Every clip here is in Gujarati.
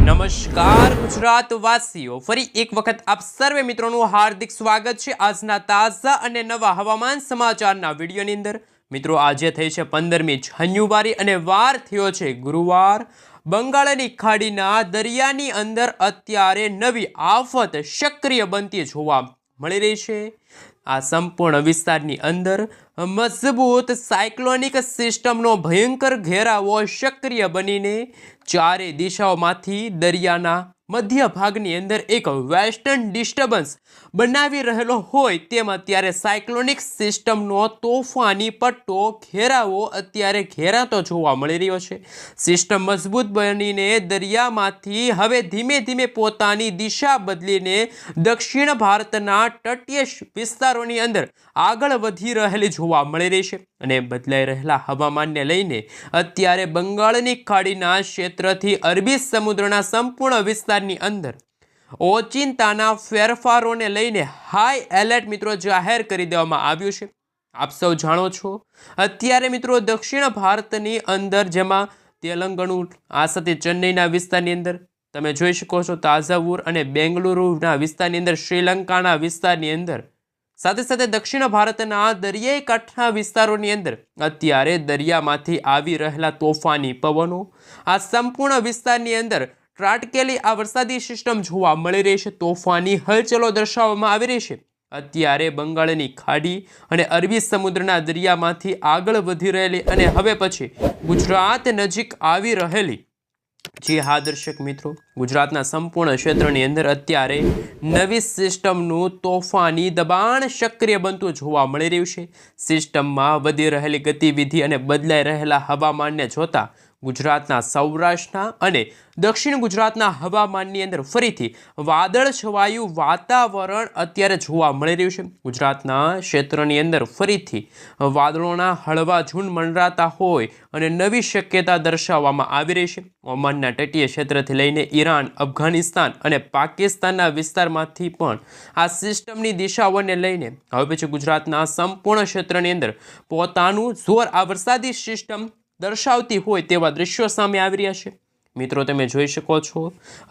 નમસ્કાર ગુજરાતવાસીઓ, ફરી એક વખત આપ સર્વે મિત્રોનું હાર્દિક સ્વાગત છે આજના તાજા અને નવા હવામાન સમાચારના વિડીયોની અંદર। મિત્રો, આજે થઈ છે 15મી જાન્યુઆરી અને વાર થયો છે ગુરુવાર। બંગાળની ખાડીના દરિયાની અંદર અત્યારે નવી આફત સક્રિય બનતી જોવા મળી રહી છે। આ સંપૂર્ણ વિસ્તારની અંદર મજબૂત સાયક્લોનિક સિસ્ટમનો ભયંકર ઘેરાવો સક્રિય બનીને ચારે દિશાઓમાંથી દરિયાના મધ્ય ભાગની અંદર એક વેસ્ટર્ન ડિસ્ટર્બન્સ બનાવી રહેલો હોય તેમ અત્યારે સાયક્લોનિક સિસ્ટમનો તોફાની પટ્ટો ઘેરાવો અત્યારે ઘેરાતો જોવા મળી રહ્યો છે। સિસ્ટમ મજબૂત બનીને દરિયામાંથી હવે ધીમે ધીમે પોતાની દિશા બદલીને દક્ષિણ ભારતના તટીય વિસ્તારોની અંદર આગળ વધી રહેલી જોવા મળી રહી છે અને બદલાઈ રહેલા હવામાનને લઈને અત્યારે બંગાળની ખાડીના ક્ષેત્રથી અરબી સમુદ્રના સંપૂર્ણ વિસ્તારની અંદર ઓચિંતાના ફેરફારોને લઈને હાઈ એલર્ટ મિત્રો જાહેર કરી દેવામાં આવ્યું છે। આપ સૌ જાણો છો અત્યારે મિત્રો દક્ષિણ ભારતની અંદર જેમાં તેલંગાણુ આ સાથે ચેન્નઈના વિસ્તારની અંદર તમે જોઈ શકો છો તાંજાવુર અને બેંગલુરુના વિસ્તારની અંદર શ્રીલંકાના વિસ્તારની અંદર સાથે સાથે દક્ષિણ ભારતના દરિયાઈ કાંઠા વિસ્તારોની અંદર અત્યારે દરિયામાંથી આવી રહેલા તોફાની પવનો આ સંપૂર્ણ વિસ્તારની અંદર ત્રાટકેલી આ વરસાદી સિસ્ટમ જોવા મળી રહી છે। તોફાની હલચલો દર્શાવવામાં આવી રહી છે। અત્યારે બંગાળની ખાડી અને અરબી સમુદ્રના દરિયામાંથી આગળ વધી રહેલી અને હવે પછી ગુજરાત નજીક આવી રહેલી જી હા દર્શક મિત્રો, ગુજરાતના સંપૂર્ણ ક્ષેત્રની અંદર અત્યારે નવી સિસ્ટમનું તોફાની દબાણ સક્રિય બનતું જોવા મળી રહ્યું છે। સિસ્ટમમાં વધી રહેલી ગતિવિધિ અને બદલાઈ રહેલા હવામાનને જોતા ગુજરાતના સૌરાષ્ટ્રના અને દક્ષિણ ગુજરાતના હવામાનની અંદર ફરીથી વાદળ છવાયું વાતાવરણ અત્યારે જોવા મળી રહ્યું છે। ગુજરાતના ક્ષેત્રની અંદર ફરીથી વાદળોના હળવા ઝુંડ મંડરાતા હોય અને નવી શક્યતા દર્શાવવામાં આવી રહી છે। ઓમાનના તટીય ક્ષેત્રથી લઈને ઈરાન, અફઘાનિસ્તાન અને પાકિસ્તાનના વિસ્તારમાંથી પણ આ સિસ્ટમની દિશાઓને લઈને હવે પછી ગુજરાતના સંપૂર્ણ ક્ષેત્રની અંદર પોતાનું જોર આ વરસાદી સિસ્ટમ દર્શાવતી હોય તેવા દ્રશ્યો સામે આવી રહ્યા છે। મિત્રો, તમે જોઈ શકો છો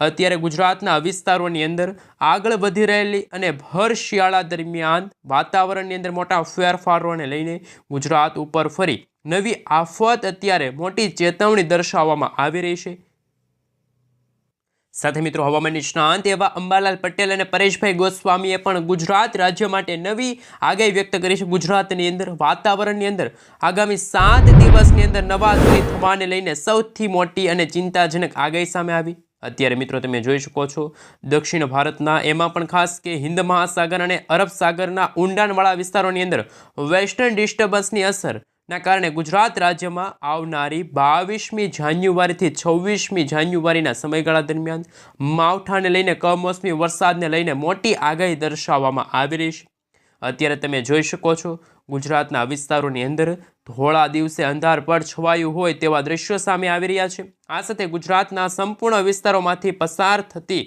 અત્યારે ગુજરાતના વિસ્તારોની અંદર આગળ વધી રહેલી અને ભર શિયાળા દરમિયાન વાતાવરણની અંદર મોટા ફેરફારોને લઈને ગુજરાત ઉપર ફરી નવી આફત અત્યારે મોટી ચેતવણી દર્શાવવામાં આવી રહી છે। સાથે મિત્રો, હવામાન નિષ્ણાંત એવા અંબાલાલ પટેલ અને પરેશભાઈ ગોસ્વામીએ પણ ગુજરાત રાજ્ય માટે નવી આગાહી વ્યક્ત કરી છે। ગુજરાતની અંદર વાતાવરણની અંદર આગામી 7 દિવસની અંદર નવા ધોરી થવાને લઈને સૌથી મોટી અને ચિંતાજનક આગાહી સામે આવી। અત્યારે મિત્રો તમે જોઈ શકો છો દક્ષિણ ભારતના એમાં પણ ખાસ કે હિન્દ મહાસાગર અને અરબ સાગરના ઊંડાણવાળા વિસ્તારોની અંદર વેસ્ટર્ન ડિસ્ટર્બન્સની અસર ના કારણે ગુજરાત રાજ્યમાં આવનારી 22મી જાન્યુઆરીથી 26મી જાન્યુઆરીના સમયગાળા દરમિયાન માવઠાને લઈને કમોસમી વરસાદને લઈને મોટી આગાહી દર્શાવવામાં આવી રહી છે। અત્યારે તમે જોઈ શકો છો ગુજરાતના વિસ્તારોની અંદર ધોળા દિવસે અંધારપટ છવાયું હોય તેવા દ્રશ્યો સામે આવી રહ્યા છે। આ સાથે ગુજરાતના સંપૂર્ણ વિસ્તારોમાંથી પસાર થતી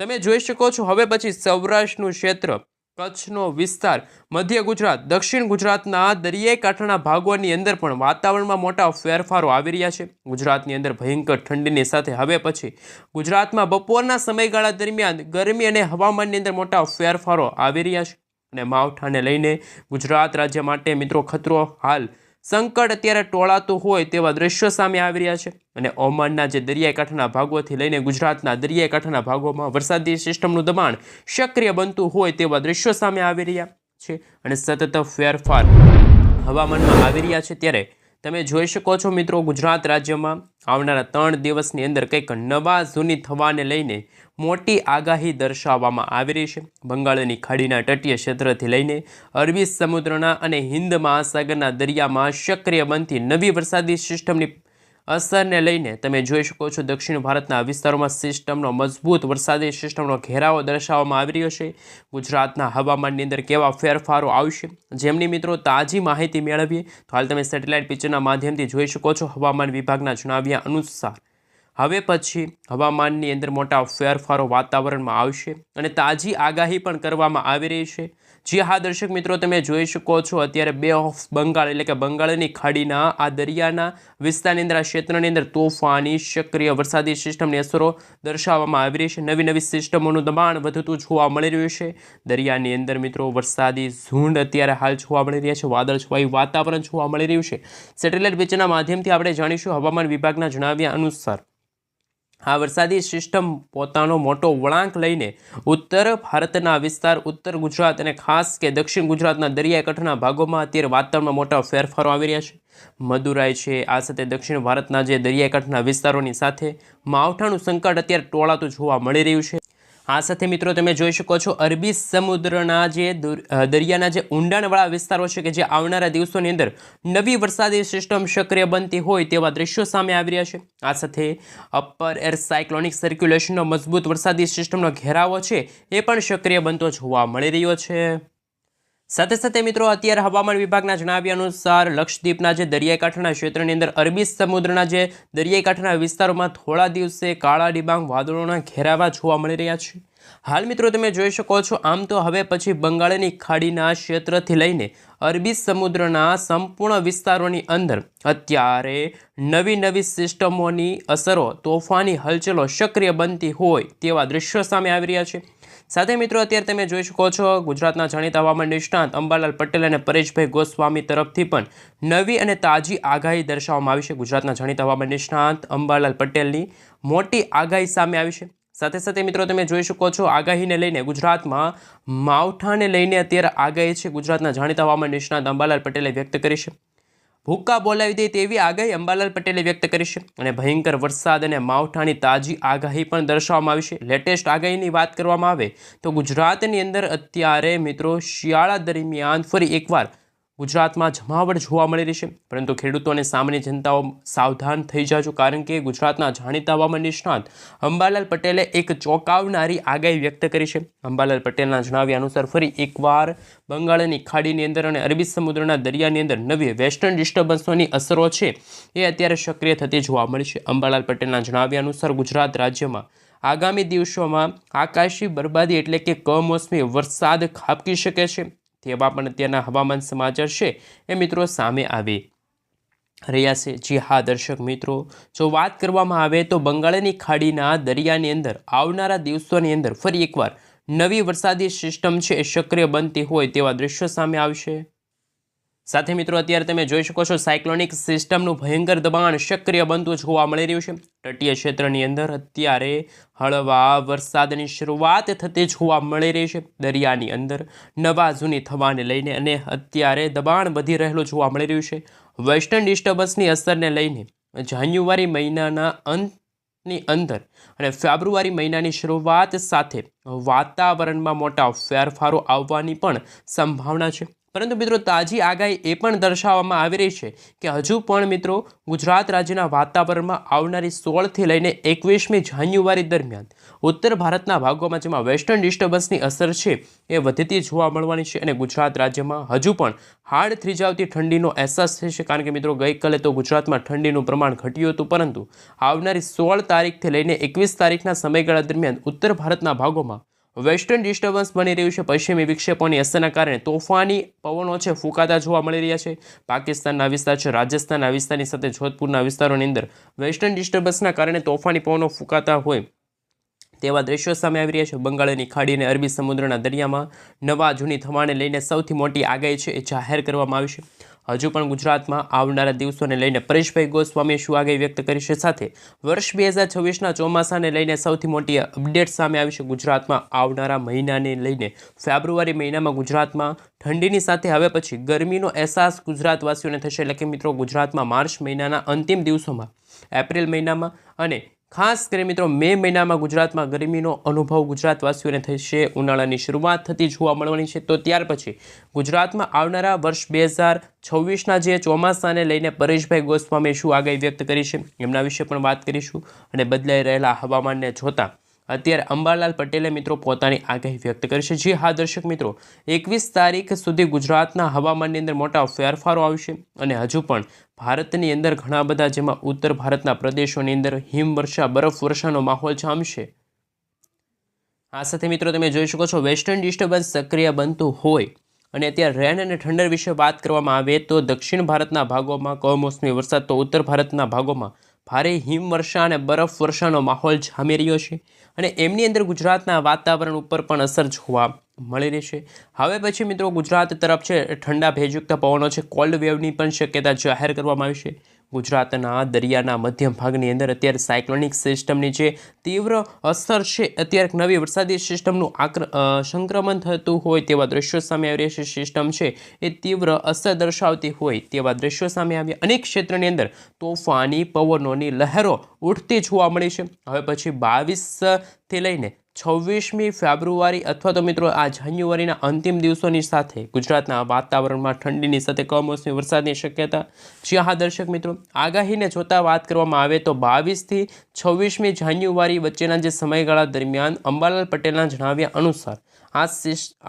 તમે જોઈ શકો છો હવે પછી સૌરાષ્ટ્રનું ક્ષેત્ર, કચ્છનો વિસ્તાર, મધ્ય ગુજરાત, દક્ષિણ ગુજરાતના દરિયાઈ કાંઠાના ભાગોની અંદર પણ વાતાવરણમાં મોટા ફેરફારો આવી રહ્યા છે। ગુજરાતની અંદર ભયંકર ઠંડીની સાથે હવે પછી ગુજરાતમાં બપોરના સમયગાળા દરમિયાન ગરમી અને હવામાનની અંદર મોટા ફેરફારો આવી રહ્યા છે અને માવઠાને લઈને ગુજરાત રાજ્ય માટે મિત્રો ખતરો હાલ સંકટ અત્યારે ટોળાતું હોય તેવા દ્રશ્યો સામે આવી રહ્યા છે અને ઓમાનના જે દરિયાઈ કાંઠાના ભાગોથી લઈને ગુજરાતના દરિયાઈ કાંઠાના ભાગોમાં વરસાદી સિસ્ટમનું દબાણ સક્રિય બનતું હોય તેવા દ્રશ્યો સામે આવી રહ્યા છે અને સતત ફેરફાર હવામાનમાં આવી રહ્યા છે। ત્યારે તમે જોઈ શકો છો મિત્રો ગુજરાત રાજ્યમાં આવનારા 3 દિવસની અંદર કંઈક નવા જૂની થવાને લઈને મોટી આગાહી દર્શાવવામાં આવી રહી છે। બંગાળની ખાડીના તટીય ક્ષેત્રથી લઈને અરબી સમુદ્રના અને હિન્દ મહાસાગરના દરિયામાં સક્રિય બનતી નવી વરસાદી સિસ્ટમની અસરને લઈને તમે જોઈ શકો છો દક્ષિણ ભારતના વિસ્તારોમાં સિસ્ટમનો મજબૂત વરસાદી સિસ્ટમનો ઘેરાવો દર્શાવવામાં આવી રહ્યો છે। ગુજરાતના હવામાનની અંદર કેવા ફેરફારો આવશે જેમની મિત્રો તાજી માહિતી મેળવીએ તો હાલ તમે સેટેલાઇટ પિક્ચરના માધ્યમથી જોઈ શકો છો હવામાન વિભાગના જણાવ્યા અનુસાર હવે પછી હવામાનની અંદર મોટા ફેરફારો વાતાવરણમાં આવશે અને તાજી આગાહી પણ કરવામાં આવી રહી છે। જી હા દર્શક મિત્રો, તમે જોઈ શકો છો અત્યારે બે ઓફ બંગાળ એટલે કે બંગાળની ખાડીના આ દરિયાના વિસ્તારની અંદર, આ ક્ષેત્રની અંદર તોફાની સક્રિય વરસાદી સિસ્ટમની અસરો દર્શાવવામાં આવી રહી છે. નવી નવી સિસ્ટમોનું દબાણ વધતું જોવા મળી રહ્યું છે. દરિયાની અંદર મિત્રો વરસાદી ઝુંડ અત્યારે હાલ જોવા મળી રહ્યા છે. વાદળછાયું વાતાવરણ જોવા મળી રહ્યું છે. સેટેલાઇટ પિક્ચરના માધ્યમથી આપણે જાણીશું. હવામાન વિભાગના જણાવ્યા અનુસાર આ વરસાદી સિસ્ટમ પોતાનો મોટો વળાંક લઈને ઉત્તર ભારતના વિસ્તાર, ઉત્તર ગુજરાત અને ખાસ કે દક્ષિણ ગુજરાતના દરિયાઈ કાંઠાના ભાગોમાં અત્યારે વાતાવરણમાં મોટા ફેરફારો આવી રહ્યા છે. મદુરાઈ છે, આ સાથે દક્ષિણ ભારતના જે દરિયાઈ કાંઠાના વિસ્તારોની સાથે માવઠાનું સંકટ અત્યારે ટોળાતું જોવા મળી રહ્યું છે. આ સાથે મિત્રો તમે જોઈ શકો છો અરબી સમુદ્રના જે દરિયાના જે ઊંડાણવાળા વિસ્તારો છે કે જે આવનારા દિવસોની અંદર નવી વરસાદી સિસ્ટમ સક્રિય બનતી હોય તેવા દ્રશ્યો સામે આવી રહ્યા છે. આ સાથે અપર એર સાયક્લોનિક સર્ક્યુલેશનનો મજબૂત વરસાદી સિસ્ટમનો ઘેરાવો છે એ પણ સક્રિય બનતો જોવા મળી રહ્યો છે. સાથે સાથે મિત્રો અત્યારે હવામાન વિભાગના જણાવ્યા અનુસાર લક્ષદ્વીપના જે દરિયાઈ કાંઠાના ક્ષેત્રની અંદર અરબી સમુદ્રના જે દરિયાઈ કાંઠાના વિસ્તારોમાં થોડા દિવસે કાળા ડિબાંગ વાદળોના ઘેરાવા જોવા મળી રહ્યા છે. હાલ મિત્રો તમે જોઈ શકો છો આમ તો હવે પછી બંગાળની ખાડીના ક્ષેત્રથી લઈને અરબી સમુદ્રના સંપૂર્ણ વિસ્તારોની અંદર અત્યારે નવી નવી સિસ્ટમોની અસરો, તોફાની હલચલો સક્રિય બનતી હોય તેવા દ્રશ્યો સામે આવી રહ્યા છે. સાથે મિત્રો અત્યારે તમે જોઈ શકો છો ગુજરાતના જાણીતા હવામાન નિષ્ણાત અંબાલાલ પટેલ અને પરેશભાઈ ગોસ્વામી તરફથી પણ નવી અને તાજી આગાહી દર્શાવવામાં આવી છે. ગુજરાતના જાણીતા હવામાન નિષ્ણાત અંબાલાલ પટેલની મોટી આગાહી સામે આવી છે. સાથે સાથે મિત્રો તમે જોઈ શકો છો આગાહીને લઈને ગુજરાતમાં માવઠાને લઈને અત્યારે આગાહી છે ગુજરાતના જાણીતા હવામાન નિષ્ણાત અંબાલાલ પટેલે વ્યક્ત કરી છે. ભૂક્કા બોલાવી દે તેવી આગાહી અંબાલાલ પટેલે વ્યક્ત કરી છે અને ભયંકર વરસાદ અને માવઠાની તાજી આગાહી પણ દર્શાવવામાં આવી છે. લેટેસ્ટ આગાહીની વાત કરવામાં આવે તો ગુજરાતની અંદર અત્યારે મિત્રો શિયાળા દરમિયાન ફરી એકવાર ગુજરાતમાં જમાવટ જોવા મળી રહી છે. પરંતુ ખેડૂતો અને સામાન્ય જનતાઓ સાવધાન થઈ જાજો, કારણ કે ગુજરાતના જાણીતા હવામાન નિષ્ણાત અંબાલાલ પટેલે એક ચોંકાવનારી આગાહી વ્યક્ત કરી છે. અંબાલાલ પટેલના જણાવ્યા અનુસાર ફરી એકવાર બંગાળની ખાડીની અંદર અને અરબી સમુદ્રના દરિયાની અંદર નવી વેસ્ટર્ન ડિસ્ટર્બન્સોની અસરો છે એ અત્યારે સક્રિય થતી જોવા મળી છે. અંબાલાલ પટેલના જણાવ્યા અનુસાર ગુજરાત રાજ્યમાં આગામી દિવસોમાં આકાશી બરબાદી એટલે કે કમોસમી વરસાદ ખાબકી શકે છે તેવા પણ અત્યારના હવામાન સમાચાર છે એ મિત્રો સામે આવી રહ્યા છે. જી હા દર્શક મિત્રો, જો વાત કરવામાં આવે તો બંગાળની ખાડીના દરિયાની અંદર આવનારા દિવસોની અંદર ફરી એકવાર નવી વરસાદી સિસ્ટમ છે એ સક્રિય બનતી હોય તેવા દ્રશ્યો સામે આવશે. સાથે મિત્રો અત્યારે તમે જોઈ શકો છો સાયક્લોનિક સિસ્ટમનું ભયંકર દબાણ સક્રિય બનતું જોવા મળી રહ્યું છે. તટીય ક્ષેત્રની અંદર અત્યારે હળવા વરસાદની શરૂઆત થતી જોવા મળી રહી છે. દરિયાની અંદર નવા જૂની થવાને લઈને અને અત્યારે દબાણ વધી રહેલું જોવા મળી રહ્યું છે. વેસ્ટર્ન ડિસ્ટર્બન્સની અસરને લઈને જાન્યુઆરી મહિનાના અંતની અંદર અને ફેબ્રુઆરી મહિનાની શરૂઆત સાથે વાતાવરણમાં મોટા ફેરફારો આવવાની પણ સંભાવના છે. પરંતુ મિત્રો તાજી આગાહી એ પણ દર્શાવવામાં આવી રહી છે કે હજુ પણ મિત્રો ગુજરાત રાજ્યના વાતાવરણમાં આવનારી 16થી લઈને 21મી જાન્યુઆરી દરમિયાન ઉત્તર ભારતના ભાગોમાં જેમાં વેસ્ટર્ન ડિસ્ટર્બન્સની અસર છે એ વધતી જોવા મળવાની છે અને ગુજરાત રાજ્યમાં હજુ પણ હાડ થીજાવતી ઠંડીનો અહેસાસ થશે. કારણ કે મિત્રો ગઈકાલે તો ગુજરાતમાં ઠંડીનું પ્રમાણ ઘટ્યું હતું, પરંતુ આવનારી 16 તારીખથી લઈને 21 તારીખના સમયગાળા દરમિયાન ઉત્તર ભારતના ભાગોમાં વેસ્ટર્ન ડિસ્ટર્બન્સ બની રહ્યું છે. પશ્ચિમી વિક્ષેપોની અસરના કારણે તોફાની પવનો છે ફૂંકાતા જોવા મળી રહ્યા છે. પાકિસ્તાનના વિસ્તાર છે, રાજસ્થાનના વિસ્તારની સાથે જોધપુરના વિસ્તારોની અંદર વેસ્ટર્ન ડિસ્ટર્બન્સના કારણે તોફાની પવનો ફૂંકાતા હોય તેવા દ્રશ્યો સામે આવી રહ્યા છે. બંગાળની ખાડી અને અરબી સમુદ્રના દરિયામાં નવા જૂની થવાને લઈને સૌથી મોટી આગાહી છે એ જાહેર કરવામાં આવી છે. હજુ પણ ગુજરાતમાં આવનારા દિવસોને લઈને પરેશભાઈ ગોસ્વામીએ શું આગાહી વ્યક્ત કરી છે. સાથે વર્ષ 2026ના ચોમાસાને લઈને સૌથી મોટી અપડેટ સામે આવી છે. ગુજરાતમાં આવનારા મહિનાને લઈને ફેબ્રુઆરી મહિનામાં ગુજરાતમાં ઠંડીની સાથે હવે પછી ગરમીનો અહેસાસ ગુજરાતવાસીઓને થશે. એટલે કે મિત્રો ગુજરાતમાં માર્ચ મહિનાના અંતિમ દિવસોમાં, એપ્રિલ મહિનામાં અને ખાસ કરીને મિત્રો મે મહિનામાં ગુજરાતમાં ગરમીનો અનુભવ ગુજરાતવાસીઓને થશે. ઉનાળાની શરૂઆત થતી જોવા મળવાની છે. તો ત્યાર પછી ગુજરાતમાં આવનારા વર્ષ 2026ના જે ચોમાસાને લઈને પરેશભાઈ ગોસ્વામીએ શું આગાહી વ્યક્ત કરી છે એમના વિશે પણ વાત કરીશું. અને બદલાઈ રહેલા હવામાનને જોતા અત્યારે અંબાલાલ પટેલે મિત્રો પોતાની આગાહી વ્યક્ત કરી છે. જી હા દર્શક મિત્રો, 21 તારીખ સુધી ગુજરાતના હવામાનની અંદર મોટા ફેરફારો આવશે અને હજુ પણ ભારતની અંદર ઘણા બધા જેમાં ઉત્તર ભારતના પ્રદેશોની અંદર હિમવર્ષા, બરફ વર્ષાનો માહોલ જામશે. આ સાથે મિત્રો તમે જોઈ શકો છો વેસ્ટર્ન ડિસ્ટર્બન્સ સક્રિય બનતું હોય અને અત્યારે રેન અને ઠંડર વિશે વાત કરવામાં આવે તો દક્ષિણ ભારતના ભાગોમાં કમોસમી વરસાદ તો ઉત્તર ભારતના ભાગોમાં ભારે હિમવર્ષા અને બરફ વર્ષાનો માહોલ જામી રહ્યો છે અને એમની અંદર ગુજરાતના વાતાવરણ ઉપર પણ અસર જોવા મળી રહેશે. હવે પછી મિત્રો ગુજરાત તરફ છે ઠંડા ભેજયુક્ત પવનો છે કોલ્ડ વેવની પણ શક્યતા જાહેર કરવામાં આવી છે. ગુજરાતના દરિયાના મધ્યમ ભાગની અંદર અત્યારે સાયક્લોનિક સિસ્ટમની જે તીવ્ર અસર છે, અત્યારે નવી વરસાદી સિસ્ટમનું સંક્રમણ થતું હોય તેવા દ્રશ્યો સામે આવી રહ્યા છે. સિસ્ટમ છે એ તીવ્ર અસર દર્શાવતી હોય તેવા દ્રશ્યો સામે આવ્યા. અનેક ક્ષેત્રની અંદર તોફાની પવનોની લહેરો ઉઠતી જોવા મળી છે. હવે પછી 22થી લઈને 26મી ફેબ્રુઆરી અથવા તો મિત્રો આ જાન્યુઆરીના અંતિમ દિવસોની સાથે ગુજરાતના વાતાવરણમાં ઠંડીની સાથે કમોસમી વરસાદની શક્યતા. જ્યાં હા દર્શક મિત્રો, આગાહીને જોતા વાત કરવામાં આવે તો 22થી 26મી જાન્યુઆરી વચ્ચેના જે સમયગાળા દરમિયાન અંબાલાલ પટેલના જણાવ્યા અનુસાર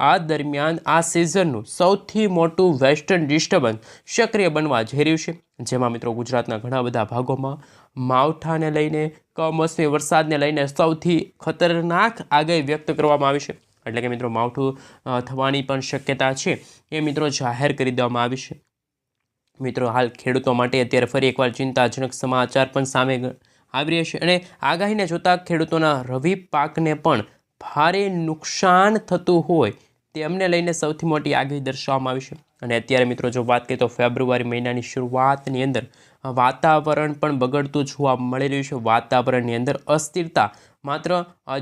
આ દરમિયાન આ સિઝનનું સૌથી મોટું વેસ્ટર્ન ડિસ્ટર્બન્સ સક્રિય બનવા જઈ રહ્યું છે. જેમાં મિત્રો ગુજરાતના ઘણા બધા ભાગોમાં માવઠાને લઈને કમોસમી વરસાદને લઈને સૌથી ખતરનાક આગાહી વ્યક્ત કરવામાં આવી છે. એટલે કે મિત્રો માવઠું થવાની પણ શક્યતા છે એ મિત્રો જાહેર કરી દેવામાં આવી છે. મિત્રો હાલ ખેડૂતો માટે અત્યારે ફરી એકવાર ચિંતાજનક સમાચાર પણ સામે આવી રહ્યા છે અને આગાહીને જોતા ખેડૂતોના રવિ પાકને પણ ભારે નુકસાન થતું હોય તેમને લઈને સૌથી મોટી આગાહી દર્શાવવામાં આવી છે. અને અત્યારે મિત્રો જો વાત કરીએ તો ફેબ્રુઆરી મહિનાની શરૂઆતની અંદર વાતાવરણ પણ બગડતું જોવા મળી રહ્યું છે. વાતાવરણની અંદર અસ્થિરતા માત્ર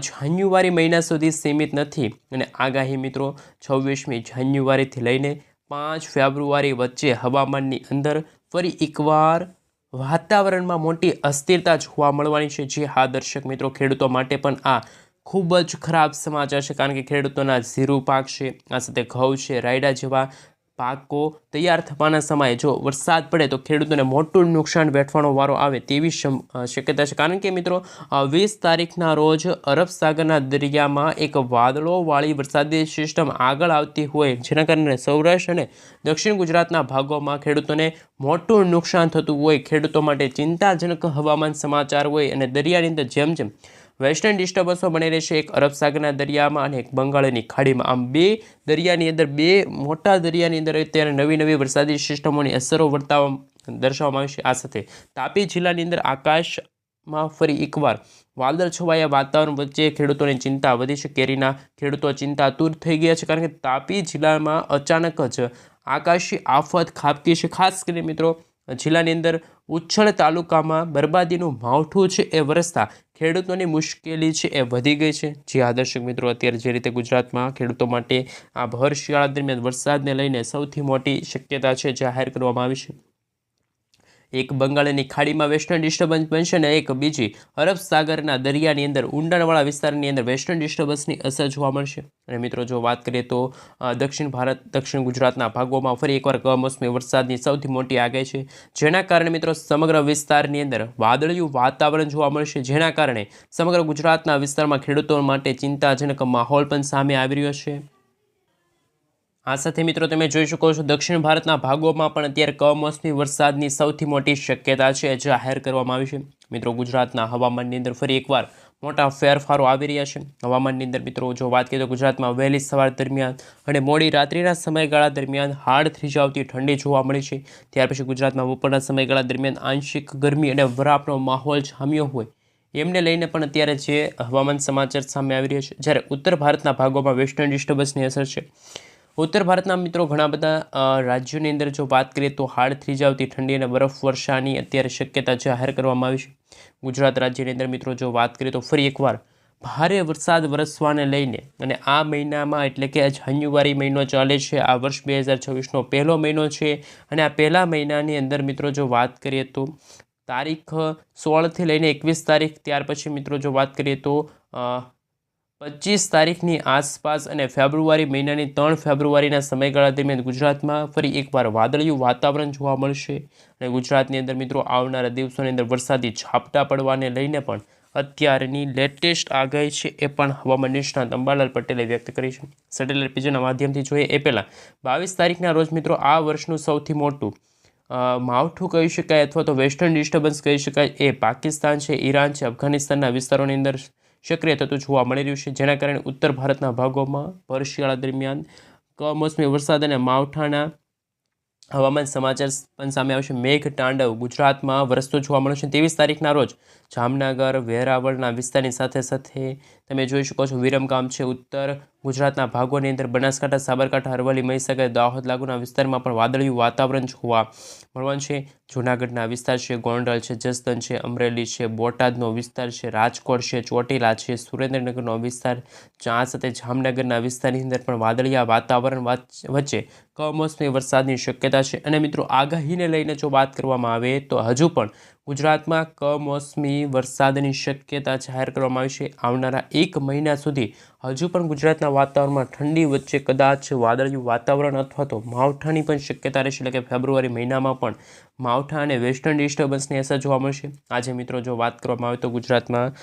જાન્યુઆરી મહિના સુધી સીમિત નથી અને આગાહી મિત્રો 26મી જાન્યુઆરીથી લઈને 5 ફેબ્રુઆરી વચ્ચે હવામાનની અંદર ફરી એકવાર વાતાવરણમાં મોટી અસ્થિરતા જોવા મળવાની છે. જે હા દર્શક મિત્રો, ખેડૂતો માટે પણ આ ખૂબ જ ખરાબ સમાચાર છે, કારણ કે ખેડૂતોના જીરું પાક છે, આ સાથે ઘઉં છે, રાયડા જેવા પાકો તૈયાર થવાના સમયે જો વરસાદ પડે તો ખેડૂતોને મોટું નુકસાન વેઠવાનો વારો આવે તેવી શક્યતા છે. કારણ કે મિત્રો 20 તારીખના રોજ અરબ સાગરના દરિયામાં એક વાદળોવાળી વરસાદી સિસ્ટમ આગળ આવતી હોય, જેના કારણે સૌરાષ્ટ્ર અને દક્ષિણ ગુજરાતના ભાગોમાં ખેડૂતોને મોટું નુકસાન થતું હોય. ખેડૂતો માટે ચિંતાજનક હવામાન સમાચાર હોય અને દરિયાની અંદર જેમ જેમ વેસ્ટર્ન ડિસ્ટર્બન્સો બની રહેશે, એક અરબ સાગરના દરિયામાં અને એક બંગાળની ખાડીમાં, આમ બે દરિયાની અંદર, બે મોટા દરિયાની અંદર અત્યારે નવી નવી વરસાદી સિસ્ટમોની અસરો દર્શાવવામાં આવી છે. આ સાથે તાપી જિલ્લાની અંદર આકાશમાં ફરી એકવાર વાદળ છવાયા વાતાવરણ વચ્ચે ખેડૂતોની ચિંતા વધી છે. કેરીના ખેડૂતો ચિંતાતુર થઈ ગયા છે, કારણ કે તાપી જિલ્લામાં અચાનક જ આકાશી આફત ખાબકી છે. ખાસ કરીને મિત્રો જિલ્લાની અંદર ઉચ્છલ તાલુકામાં બરબાદીનું માવઠું છે એ વરસતા ખેડૂતોની મુશ્કેલી છે એ વધી ગઈ છે. જે આ દર્શક મિત્રો અત્યારે જે રીતે ગુજરાતમાં ખેડૂતો માટે આ ભર શિયાળા દરમિયાન વરસાદને લઈને સૌથી મોટી શક્યતા છે જાહેર કરવામાં આવી છે. એક બંગાળની ખાડીમાં વેસ્ટર્ન ડિસ્ટર્બન્સ બનશે અને એક બીજી અરબ સાગરના દરિયાની અંદર ઊંડાણવાળા વિસ્તારની અંદર વેસ્ટર્ન ડિસ્ટર્બન્સની અસર જોવા મળશે. અને મિત્રો જો વાત કરીએ તો દક્ષિણ ગુજરાતના ભાગોમાં ફરી એકવાર કમોસમી વરસાદની સૌથી મોટી આગાહી છે, જેના કારણે મિત્રો સમગ્ર વિસ્તારની અંદર વાદળિયું વાતાવરણ જોવા મળશે, જેના કારણે સમગ્ર ગુજરાતના વિસ્તારમાં ખેડૂતો માટે ચિંતાજનક માહોલ પણ સામે આવી રહ્યો છે. આ સાથે મિત્રો તમે જોઈ શકો છો દક્ષિણ ભારતના ભાગોમાં પણ અત્યારે કમોસમી વરસાદની સૌથી મોટી શક્યતા છે જાહેર કરવામાં આવી છે. મિત્રો ગુજરાતના હવામાનની અંદર ફરી એકવાર મોટા ફેરફારો આવી રહ્યા છે. હવામાનની અંદર મિત્રો જો વાત કરીએ તો ગુજરાતમાં વહેલી સવાર દરમિયાન અને મોડી રાત્રિના સમયગાળા દરમિયાન હાડ થીજાવતી ઠંડી જોવા મળી છે. ત્યાર પછી ગુજરાતમાં બપોરના સમયગાળા દરમિયાન આંશિક ગરમી અને વરાપનો માહોલ જામ્યો હોય એમને લઈને પણ અત્યારે જે હવામાન સમાચાર સામે આવી રહ્યા છે. જ્યારે ઉત્તર ભારતના ભાગોમાં વેસ્ટર્ન ડિસ્ટર્બન્સની અસર છે. ઉત્તર ભારતના મિત્રો ઘણા બધા રાજ્યોની અંદર જો વાત કરીએ તો હાડ થીજાવતી ઠંડી અને બરફ વર્ષાની અત્યારે શક્યતા જાહેર કરવામાં આવી છે. ગુજરાત રાજ્યની અંદર મિત્રો જો વાત કરીએ તો ફરી એકવાર ભારે વરસાદ વરસવાને લઈને અને આ મહિનામાં એટલે કે જાન્યુઆરી મહિનો ચાલે છે, આ વર્ષ 2026નો પહેલો મહિનો છે અને આ પહેલા મહિનાની અંદર મિત્રો જો વાત કરીએ તો તારીખ 16થી લઈને 21 તારીખ, ત્યાર પછી મિત્રો જો વાત કરીએ તો 25 તારીખની આસપાસ અને ફેબ્રુઆરી મહિનાની 3 ફેબ્રુઆરીના સમયગાળા દરમિયાન ગુજરાતમાં ફરી એકવાર વાદળિયું વાતાવરણ જોવા મળશે અને ગુજરાતની અંદર મિત્રો આવનારા દિવસોની અંદર વરસાદી ઝાપટા પડવાને લઈને પણ અત્યારની લેટેસ્ટ આગાહી છે એ પણ હવામાન નિષ્ણાત અંબાલાલ પટેલે વ્યક્ત કરી છે. સેટેલાઇટ પિક્ચરના માધ્યમથી જોઈએ એ પહેલાં 22 તારીખના રોજ મિત્રો આ વર્ષનું સૌથી મોટું માવઠું કહી શકાય અથવા તો વેસ્ટર્ન ડિસ્ટર્બન્સ કહી શકાય એ પાકિસ્તાન છે, ઈરાન છે, અફઘાનિસ્તાનના વિસ્તારોની અંદર સક્રિય થતું જોવા મળી રહ્યું છે, જેના કારણે ઉત્તર ભારતના ભાગોમાં ભર શિયાળા દરમિયાન કમોસમી વરસાદ અને માવઠાના હવામાન સમાચાર પણ સામે આવશે. મેઘ તાંડવ ગુજરાતમાં વરસતો જોવા મળશે. 23 તારીખના રોજ જામનગર, વેરાવળના વિસ્તારની સાથે સાથે તમે જોઈ શકો છો વિરમગામ છે, ઉત્તર ગુજરાતના ભાગોની અંદર બનાસકાંઠા, સાબરકાંઠા, અરવલ્લી, મહીસાગર, દાહોદ લાગુના વિસ્તારમાં પણ વાદળિયું વાતાવરણ જોવા મળવાનું છે. જૂનાગઢના વિસ્તાર છે, ગોંડલ છે, જસદણ છે, અમરેલી છે, બોટાદનો વિસ્તાર છે, રાજકોટ છે, ચોટીલા છે, સુરેન્દ્રનગરનો વિસ્તાર, આ સાથે જામનગરના વિસ્તારની અંદર પણ વાદળિયા વાતાવરણ વચ્ચે કમોસમી વરસાદની શક્યતા છે. અને મિત્રો આગાહીને લઈને જો વાત કરવામાં આવે તો હજુ પણ ગુજરાતમાં કમોસમી વરસાદની શક્યતા જાહેર કરવામાં આવી છે. આવનારા 1 મહિના સુધી હજુ પણ ગુજરાતના વાતાવરણમાં ઠંડી વચ્ચે કદાચ વાદળિયું વાતાવરણ અથવા તો માવઠાની પણ શક્યતા રહેશે. એટલે કે ફેબ્રુઆરી મહિનામાં પણ માવઠા અને વેસ્ટર્ન ડિસ્ટર્બન્સની અસર જોવા મળશે. આજે મિત્રો જો વાત કરવામાં આવે તો ગુજરાતમાં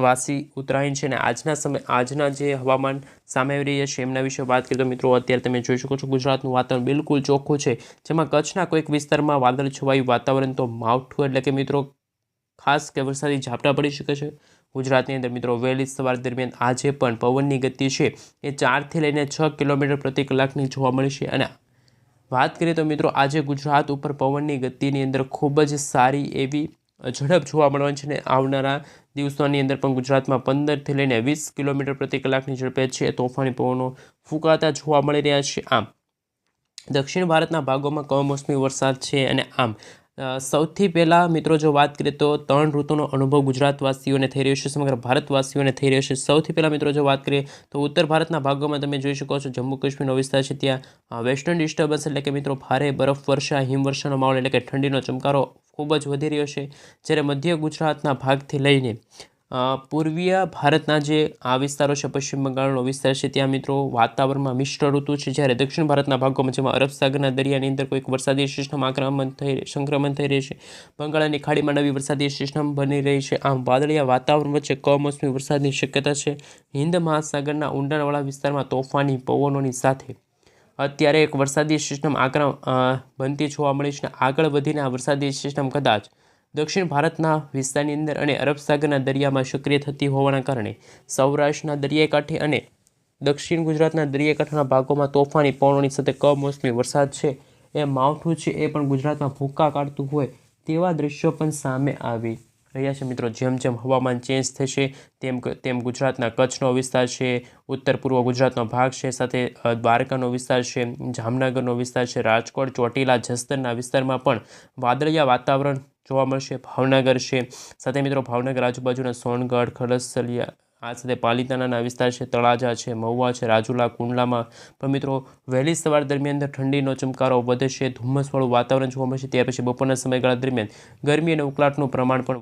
વાસી ઉત્તરાયણ છે, અને આજના જે હવામાન સામે આવી રહ્યા છે એમના વિશે વાત કરીએ તો મિત્રો અત્યારે તમે જોઈ શકો છો ગુજરાતનું વાતાવરણ બિલકુલ ચોખ્ખું છે, જેમાં કચ્છના કોઈક વિસ્તારમાં વાદળ છવાયું વાતાવરણ, તો માવઠું એટલે કે મિત્રો ખાસ કે વરસાદી ઝાપટા પડી શકે છે. ગુજરાતની અંદર મિત્રો વહેલી સવાર દરમિયાન આજે પણ પવનની ગતિ છે એ 4 થી લઈને 6 કિલોમીટર પ્રતિ કલાકની જોવા મળી છે. અને વાત કરીએ તો મિત્રો આજે ગુજરાત ઉપર પવનની ગતિની અંદર ખૂબ જ સારી એવી ઝડપ જોવા મળવાની છે, અને આવનારા દિવસોની અંદર પણ ગુજરાતમાં 15 થી લઈને 20 કિલોમીટર પ્રતિ કલાકની ઝડપે છે તોફાની પવનો ફૂંકાતા જોવા મળી રહ્યા છે. આમ દક્ષિણ ભારતના ભાગોમાં કમોસમી વરસાદ છે, અને આમ સૌથી પહેલાં મિત્રો જો વાત કરીએ તો 3 ઋતુનો અનુભવ ગુજરાતવાસીઓને થઈ રહ્યો છે, સમગ્ર ભારતવાસીઓને થઈ રહ્યો છે. સૌથી પહેલાં મિત્રો જો વાત કરીએ તો ઉત્તર ભારતના ભાગોમાં તમે જોઈ શકો છો જમ્મુ કાશ્મીરનો વિસ્તાર છે, ત્યાં વેસ્ટર્ન ડિસ્ટર્બન્સ એટલે કે મિત્રો ભારે બરફવર્ષા, હિમવર્ષાનો માહોલ એટલે કે ઠંડીનો ચમકારો ખૂબ જ વધી રહ્યો છે. જ્યારે મધ્ય ગુજરાતના ભાગથી લઈને પૂર્વીય ભારતના જે આ વિસ્તારો છે, પશ્ચિમ બંગાળનો વિસ્તાર છે, ત્યાં મિત્રો વાતાવરણમાં મિશ્ર ઋતુ છે. જ્યારે દક્ષિણ ભારતના ભાગોમાં જેમાં અરબ સાગરના દરિયાની અંદર કોઈક વરસાદી સિસ્ટમ સંક્રમણ થઈ રહી છે, બંગાળની ખાડીમાં નવી વરસાદી સિસ્ટમ બની રહી છે. આમ વાદળિયા વાતાવરણ વચ્ચે કમોસમી વરસાદની શક્યતા છે. હિન્દ મહાસાગરના ઊંડાણવાળા વિસ્તારમાં તોફાની પવનોની સાથે અત્યારે એક વરસાદી સિસ્ટમ બનતી જોવા મળી છે. આગળ વધીને આ વરસાદી સિસ્ટમ કદાચ દક્ષિણ ભારતના વિસ્તારની અંદર અને અરબ સાગરના દરિયામાં સક્રિય થતી હોવાના કારણે સૌરાષ્ટ્રના દરિયાઈ કાંઠે અને દક્ષિણ ગુજરાતના દરિયાકાંઠાના ભાગોમાં તોફાની પવનોની સાથે કમોસમી વરસાદ છે એ માવઠું છે એ પણ ગુજરાતમાં ભૂક્કા કાઢતું હોય તેવા દ્રશ્યો પણ સામે આવી રહ્યા છે. મિત્રો જેમ જેમ હવામાન ચેન્જ થશે તેમ ગુજરાતના કચ્છનો વિસ્તાર છે, ઉત્તર પૂર્વ ગુજરાતનો ભાગ છે, સાથે દ્વારકાનો વિસ્તાર છે, જામનગરનો વિસ્તાર છે, રાજકોટ, ચોટીલા, જસદણના વિસ્તારમાં પણ વાદળિયા વાતાવરણ જોવા મળશે. ભાવનગર છે, સાથે મિત્રો ભાવનગર આજુબાજુના સોનગઢ, ખડસલિયા, આ સાથે પાલિતાણાના વિસ્તાર છે, તળાજા છે, મહુવા છે, રાજુલા, કુંડલામાં પણ મિત્રો વહેલી સવાર દરમિયાન ઠંડીનો ચમકારો વધશે, ધુમ્મસવાળું વાતાવરણ જોવા મળશે. ત્યાર પછી બપોરના સમયગાળા દરમિયાન ગરમી અને ઉકળાટનું પ્રમાણ પણ